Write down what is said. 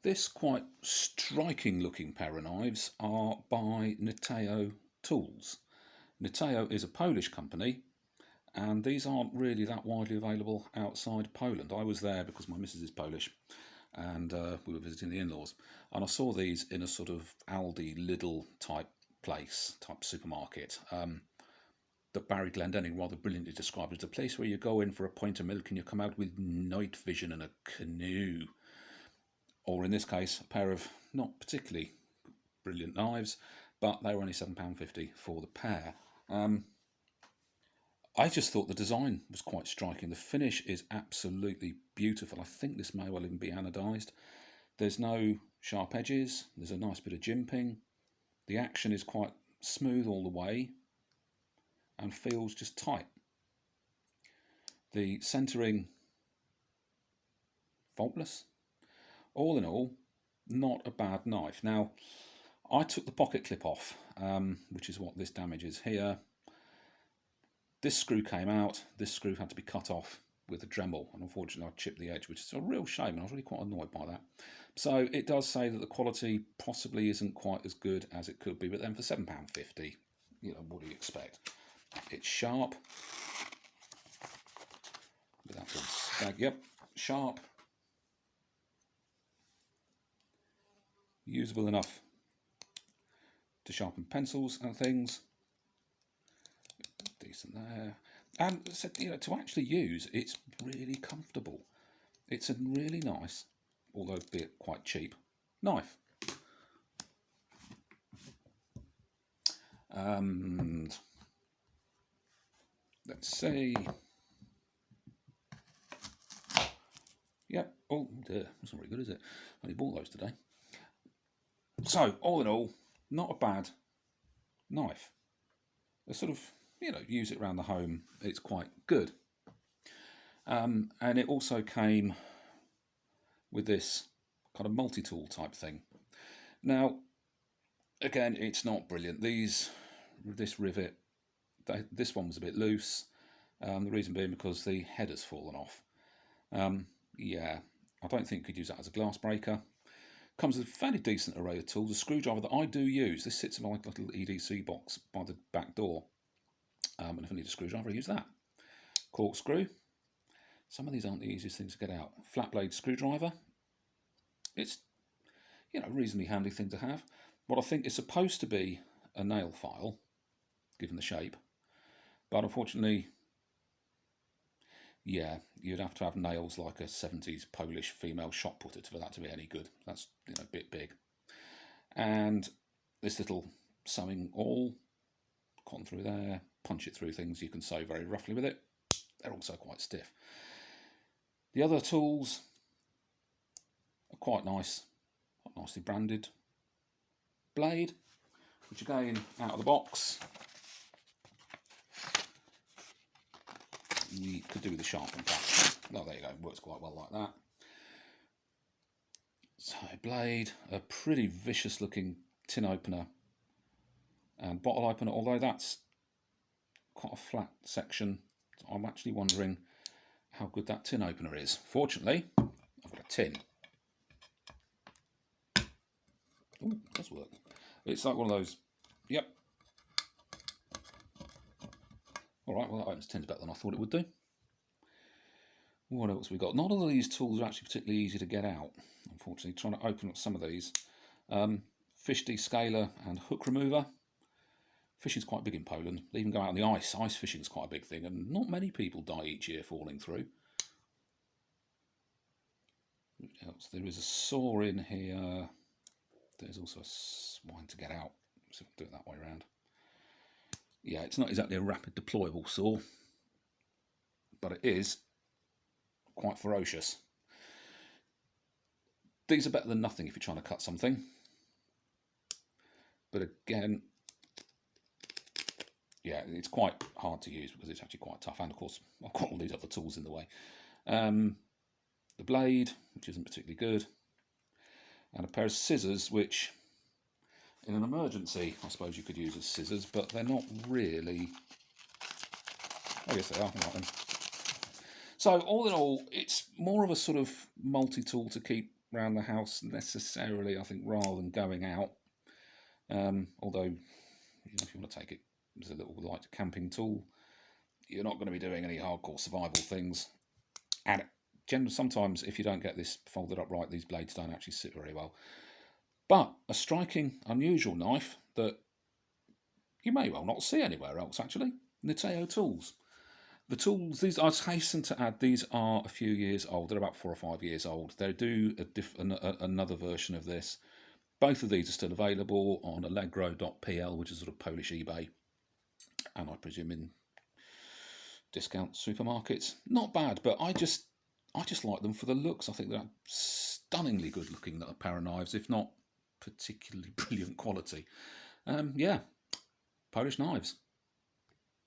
This quite striking looking pair of knives are by Niteo Tools. Niteo is a Polish company, and these aren't really that widely available outside Poland. I was there because my missus is Polish, and we were visiting the in-laws, and I saw these in a sort of Aldi, Lidl type place, type supermarket, that Barry Glendenning rather brilliantly described as a place where you go in for a pint of milk and you come out with night vision and a canoe. Or in this case, a pair of not particularly brilliant knives, but they were only £7.50 for the pair. I just thought the design was quite striking. The finish is absolutely beautiful. I think this may well even be anodised. There's no sharp edges. There's a nice bit of jimping. The action is quite smooth all the way and feels just tight. The centering, faultless. All in all, not a bad knife. Now, I took the pocket clip off, which is what this damage is here. This screw came out. This screw had to be cut off with a Dremel, and unfortunately I chipped the edge, which is a real shame, and I was really quite annoyed by that. So it does say that the quality possibly isn't quite as good as it could be, but then for £7.50, you know, what do you expect? It's sharp. With that little stag, yep, sharp. Usable enough to sharpen pencils and things. Decent there. And you know, to actually use, it's really comfortable. It's a really nice, although be it quite cheap, knife. And let's see. Yep. Oh dear, that's not very good, is it? I only bought those today. So all in all, not a bad knife. They sort of, you know, use it around the home. It's quite good. And it also came with this kind of multi-tool type thing. Now, again, it's not brilliant. This rivet, this one was a bit loose. The reason being because the head has fallen off. Yeah, I don't think you could use that as a glass breaker. Comes with a fairly decent array of tools. A screwdriver that I do use. This sits in my little EDC box by the back door. And if I need a screwdriver, I use that. Corkscrew. Some of these aren't the easiest things to get out. Flat blade screwdriver. It's, you know, a reasonably handy thing to have. What I think is supposed to be a nail file, given the shape, but unfortunately, yeah, you'd have to have nails like a 70s Polish female shot putter for that to be any good. That's, you know, a bit big. And this little sewing awl, cotton through there, punch it through things. You can sew very roughly with it. They're also quite stiff. The other tools are quite nice, quite nicely branded. Blade, which again, out of the box, we could do with the sharpen patch. Oh, there you go, works quite well like that. So, blade, a pretty vicious looking tin opener and bottle opener, although that's quite a flat section. So I'm actually wondering how good that tin opener is. Fortunately, I've got a tin. Oh, it does work. It's like one of those, yep. Alright, well that opens tins better than I thought it would do. What else we got? Not all of these tools are actually particularly easy to get out, unfortunately. Trying to open up some of these. Fish descaler and hook remover. Fishing's quite big in Poland. They even go out on the ice. Ice fishing's quite a big thing, and not many people die each year falling through. What else? There is a saw in here. There's also a one to get out, so I'll do it that way around. Yeah, it's not exactly a rapid deployable saw, but it is quite ferocious. These are better than nothing if you're trying to cut something. But again, yeah, it's quite hard to use because it's actually quite tough. And of course, I've got all these other tools in the way. The blade, which isn't particularly good. And a pair of scissors, which in an emergency, I suppose you could use as scissors, but they're not really. Oh yes, they are. Right then. So all in all, it's more of a sort of multi-tool to keep around the house necessarily, I think, rather than going out. Although, if you want to take it as a little light camping tool, you're not going to be doing any hardcore survival things. And sometimes, if you don't get this folded up right, these blades don't actually sit very well. But a striking, unusual knife that you may well not see anywhere else, actually. Niteo Tools. The tools, these, I hasten to add, these are a few years old. They're about 4 or 5 years old. They do another version of this. Both of these are still available on allegro.pl, which is sort of Polish eBay, and I presume in discount supermarkets. Not bad, but I just like them for the looks. I think they're stunningly good looking a pair of knives, if not particularly brilliant quality. Yeah, Polish knives.